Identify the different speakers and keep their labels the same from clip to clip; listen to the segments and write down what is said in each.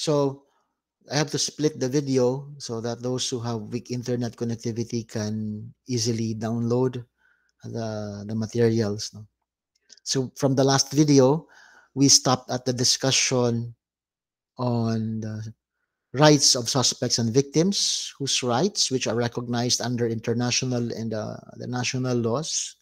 Speaker 1: So I have to split the video so that those who have weak internet connectivity can easily download the materials. No? So from the last video, we stopped at the discussion on the rights of suspects and victims, whose rights, which are recognized under international and the national laws,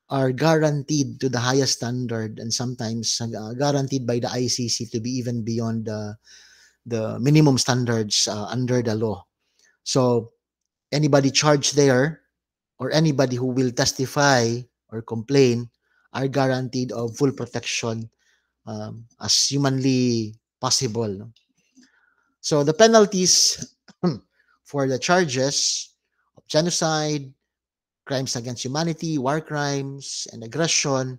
Speaker 1: are guaranteed to the highest standard and sometimes guaranteed by the ICC to be even beyond the minimum standards under the law. So anybody charged there or anybody who will testify or complain are guaranteed of full protection as humanly possible. No? So the penalties for the charges of genocide, crimes against humanity, war crimes, and aggression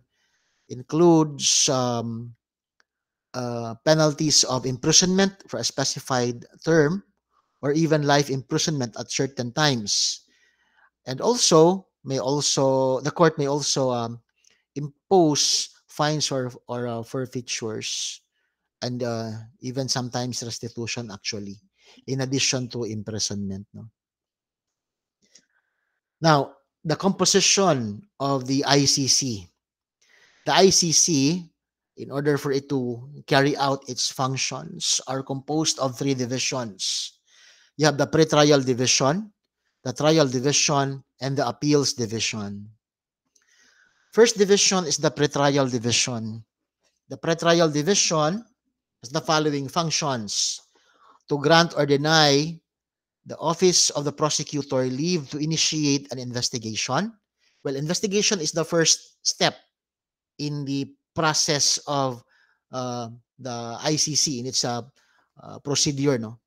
Speaker 1: includes penalties of imprisonment for a specified term or even life imprisonment at certain times. And also, the court may also impose fines or forfeitures and even sometimes restitution actually, in addition to imprisonment. No? Now, the composition of the ICC. The ICC, in order for it to carry out its functions, are composed of three divisions. You have the pretrial division, the trial division, and the appeals division. First division is the pretrial division. The pretrial division has the following functions: to grant or deny the office of the prosecutor leave to initiate an investigation. Well, investigation is the first step in the process of the ICC in its procedure. No,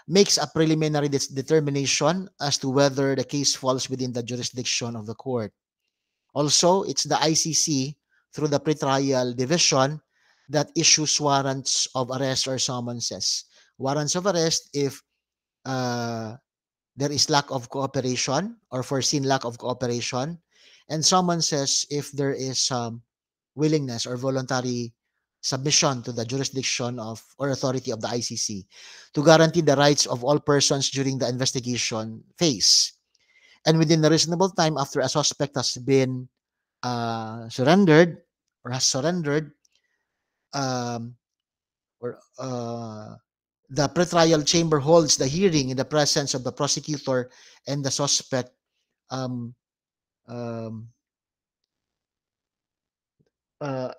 Speaker 1: makes a preliminary determination as to whether the case falls within the jurisdiction of the court. Also, it's the ICC through the pretrial division that issues warrants of arrest or summonses. Warrants of arrest if uh, there is lack of cooperation or foreseen lack of cooperation, and summonses if there is willingness or voluntary submission to the jurisdiction of or authority of the ICC to guarantee the rights of all persons during the investigation phase and within a reasonable time after a suspect has been surrendered or has surrendered, um, or the pretrial chamber holds the hearing in the presence of the prosecutor and the suspect, um, um,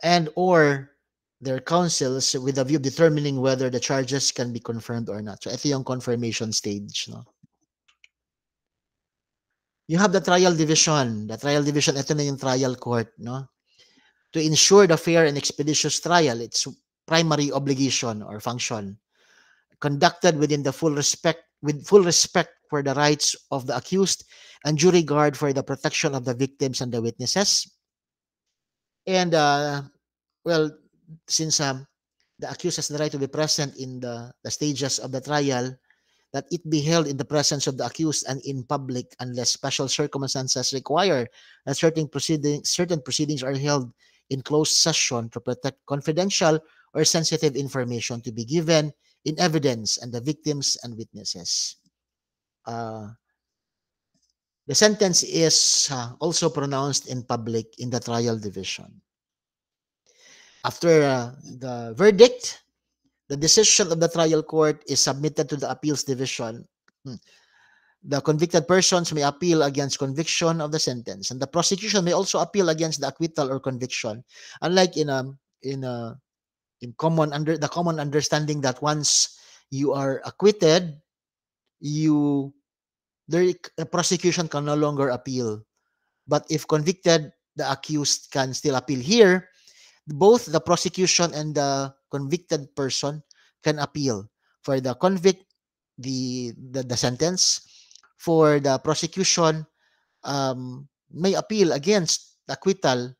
Speaker 1: and or their counsels with a view of determining whether the charges can be confirmed or not. So ito yung confirmation stage. No? You have the trial division. The trial division, ito na yung trial court. No? To ensure the fair and expeditious trial, its primary obligation or function, conducted within the full respect for the rights of the accused and due regard for the protection of the victims and the witnesses. And well, since the accused has the right to be present in the stages of the trial, that it be held in the presence of the accused and in public unless special circumstances require that certain proceedings are held in closed session to protect confidential or sensitive information to be given in evidence and the victims and witnesses. The sentence is also pronounced in public in the trial division. After the verdict, the decision of the trial court is submitted to the appeals division. The convicted persons may appeal against conviction of the sentence, and the prosecution may also appeal against the acquittal or conviction. Unlike in common understanding that once you are acquitted, you the prosecution can no longer appeal. But if convicted, the accused can still appeal. Here, both the prosecution and the convicted person can appeal. For the convict, the sentence. For the prosecution, may appeal against the acquittal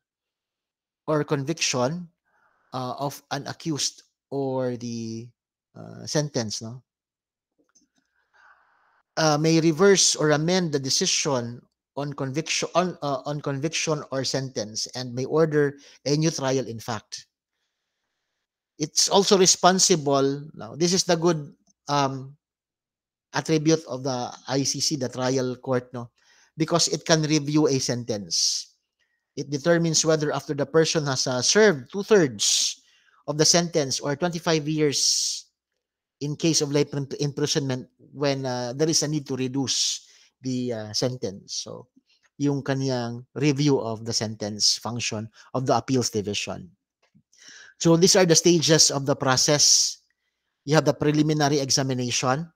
Speaker 1: or conviction of an accused or the sentence. No, may reverse or amend the decision on conviction or sentence and may order a new trial in fact. It's also responsible. Now, this is the good um, attribute of the ICC, the trial court, no, because it can review a sentence. It determines whether after the person has served two-thirds of the sentence or 25 years in case of life imprisonment when there is a need to reduce the sentence. So, yung kaniyang review of the sentence function of the appeals division. So, these are the stages of the process. You have the preliminary examination,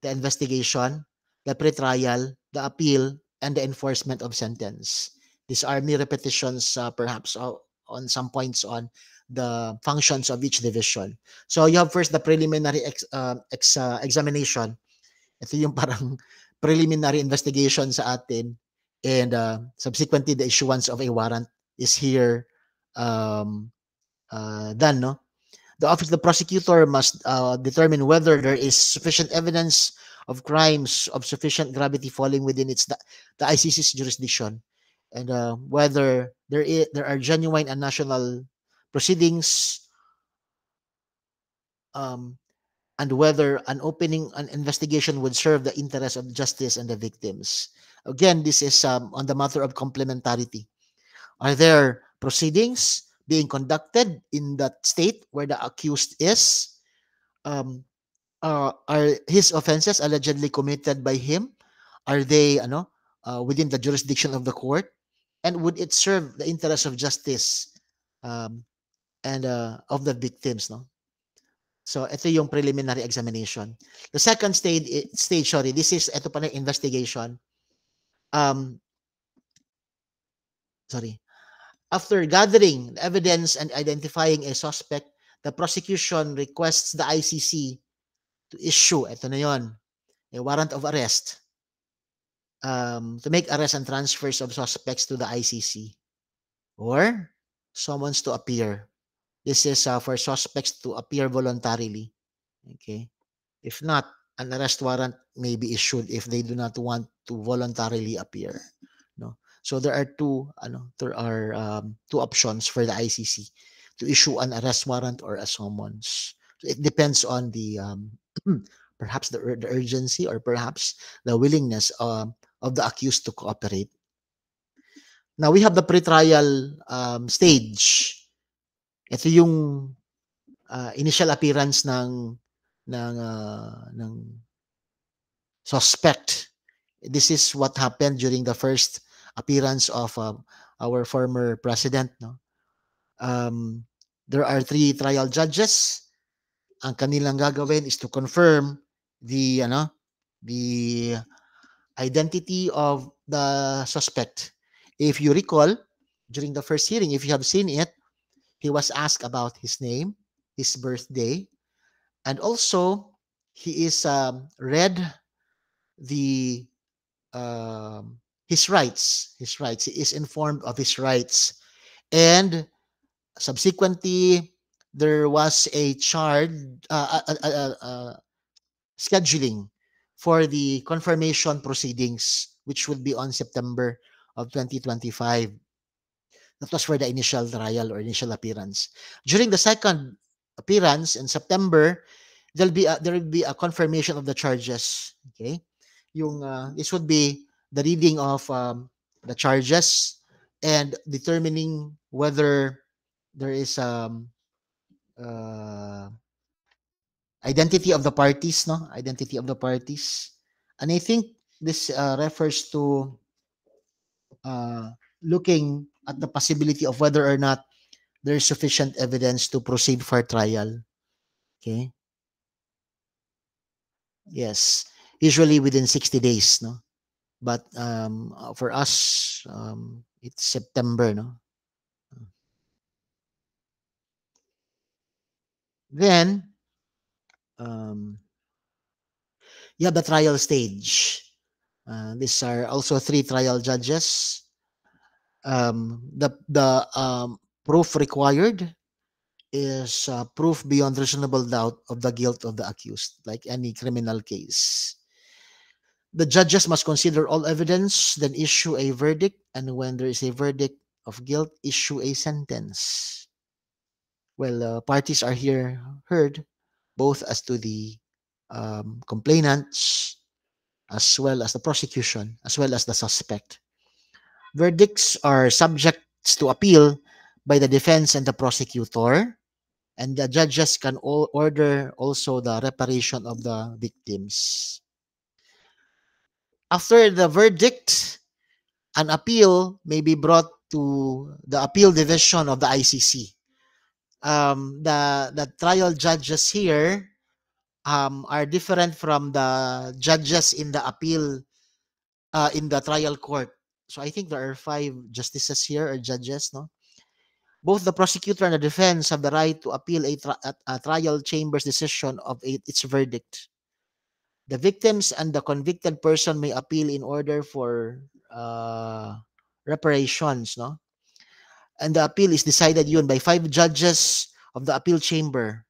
Speaker 1: the investigation, the pretrial, the appeal, and the enforcement of sentence. These are mere repetitions, perhaps on some points on the functions of each division. So you have first the preliminary examination. Ito yung parang preliminary investigation sa atin, and subsequently the issuance of a warrant is here done, no? The office of the prosecutor must determine whether there is sufficient evidence of crimes of sufficient gravity falling within the ICC's jurisdiction, and whether there are genuine and national proceedings, um, and whether an investigation would serve the interest of justice and the victims. Again, this is on the matter of complementarity. Are there proceedings being conducted in that state where the accused is? Um, are his offenses allegedly committed by him? Are they within the jurisdiction of the court? And would it serve the interest of justice um, and of the victims? No. So ito yung preliminary examination. The second stage, sorry, this is ito pa na investigation. Um, sorry. After gathering evidence and identifying a suspect, the prosecution requests the ICC to issue, ito na yon, a warrant of arrest to make arrests and transfers of suspects to the ICC or summons to appear. This is for suspects to appear voluntarily. Okay. If not, an arrest warrant may be issued if they do not want to voluntarily appear. No. So there are two options for the ICC to issue an arrest warrant or a summons. So it depends on the perhaps the urgency or perhaps the willingness of the accused to cooperate. Now we have the pretrial stage. Ito yung initial appearance ng suspect. This is what happened during the first appearance of our former president. No? There are 3 trial judges. Ang kanilang gagawin is to confirm the identity of the suspect. If you recall, during the first hearing, if you have seen it, he was asked about his name, his birthday, and also he is read the his rights. His rights. He is informed of his rights, and subsequently there was a charge scheduling for the confirmation proceedings, which would be on September of 2025. That was for the initial trial or initial appearance. During the second appearance in September, there will be a confirmation of the charges. Okay, this would be the reading of the charges and determining whether there is uh, identity of the parties, no? Identity of the parties. And I think this refers to looking at the possibility of whether or not there is sufficient evidence to proceed for trial. Okay. Yes. Usually within 60 days, no? But for us, it's September, no? Then, um, you have the trial stage. These are also 3 trial judges. The proof required is proof beyond reasonable doubt of the guilt of the accused, like any criminal case. The judges must consider all evidence, then issue a verdict, and when there is a verdict of guilt, issue a sentence. Well, parties are here heard both as to the complainants as well as the prosecution as well as the suspect. Verdicts are subject to appeal by the defense and the prosecutor, and the judges can all order also the reparation of the victims. After the verdict, an appeal may be brought to the appeal division of the ICC. The trial judges here are different from the judges in the appeal in the trial court. So I think there are 5 justices here or judges, no? Both the prosecutor and the defense have the right to appeal a trial chamber's decision of its verdict. The victims and the convicted person may appeal in order for uh, reparations, no? And the appeal is decided yun by 5 judges of the appeal chamber.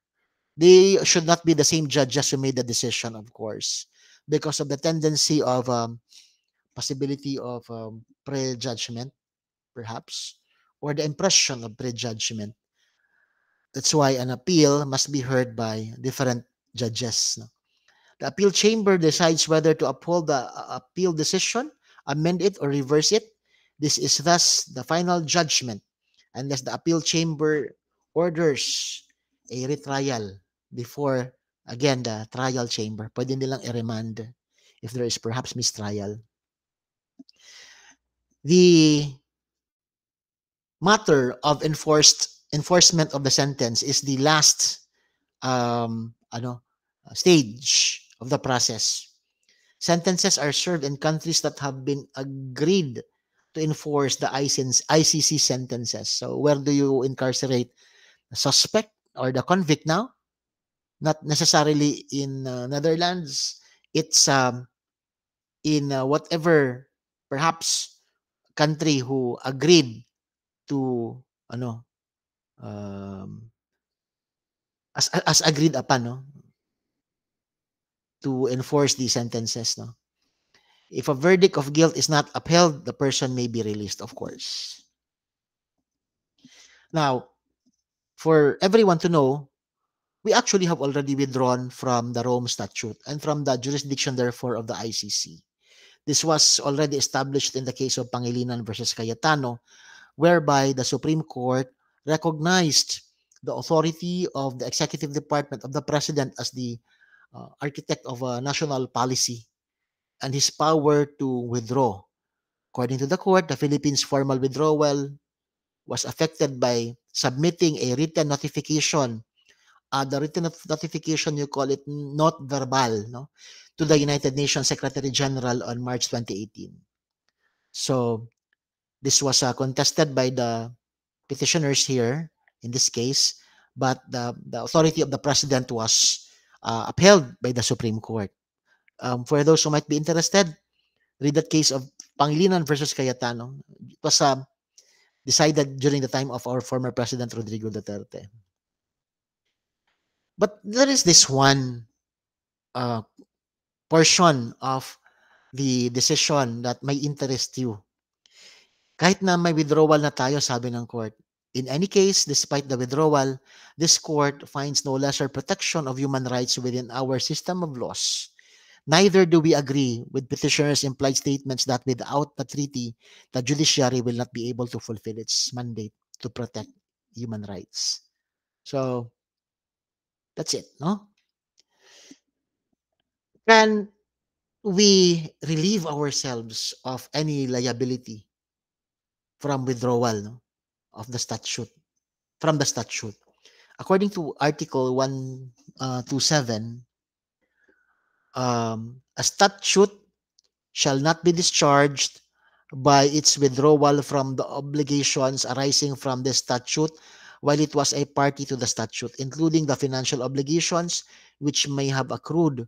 Speaker 1: They should not be the same judges who made the decision, of course, because of the tendency of possibility of prejudgment, perhaps, or the impression of prejudgment. That's why an appeal must be heard by different judges. No? The appeal chamber decides whether to uphold the appeal decision, amend it, or reverse it. This is thus the final judgment unless the appeal chamber orders a retrial before, again, the trial chamber. Pwede nilang i-remand if there is perhaps mistrial. The matter of enforcement of the sentence is the last stage of the process. Sentences are served in countries that have been agreed to enforce the ICC sentences. So where do you incarcerate the suspect or the convict now? Not necessarily in Netherlands. It's in whatever perhaps country who agreed to um, as agreed upon, no, to enforce the sentences, no. If a verdict of guilt is not upheld, the person may be released, of course. Now, for everyone to know, we actually have already withdrawn from the Rome Statute and from the jurisdiction, therefore, of the ICC. This was already established in the case of Pangilinan versus Cayetano, whereby the Supreme Court recognized the authority of the executive department of the president as the architect of a national policy and his power to withdraw. According to the court, the Philippines' formal withdrawal was affected by submitting a written notification. The written notification, you call it not verbal, no, to the United Nations Secretary General on March 2018. So this was contested by the petitioners here in this case, but the authority of the president was upheld by the Supreme Court. For those who might be interested, read that case of Pangilinan versus Cayetano. It was decided during the time of our former President Rodrigo Duterte. But there is this one uh, portion of the decision that may interest you. Kahit na may withdrawal na tayo, sabi ng court, in any case, despite the withdrawal, this court finds no lesser protection of human rights within our system of laws. Neither do we agree with petitioners' implied statements that without the treaty, the judiciary will not be able to fulfill its mandate to protect human rights. So, that's it, no? Can we relieve ourselves of any liability from withdrawal, no, of the statute, from the statute? According to Article 127, a statute shall not be discharged by its withdrawal from the obligations arising from the statute while it was a party to the statute, including the financial obligations which may have accrued.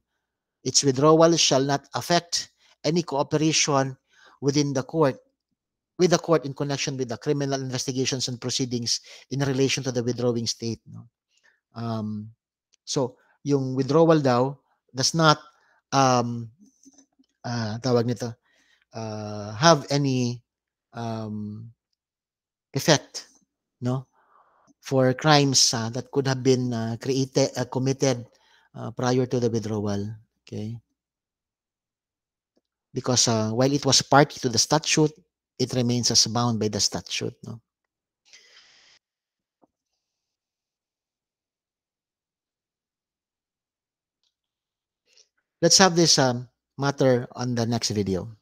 Speaker 1: Its withdrawal shall not affect any cooperation within the court with the court in connection with the criminal investigations and proceedings in relation to the withdrawing state. No? So, yung withdrawal daw does not um, tawag nito, have any effect, no, for crimes that could have been committed prior to the withdrawal. Okay, because while it was party to the statute, it remains as bound by the statute. No? Let's have this matter on the next video.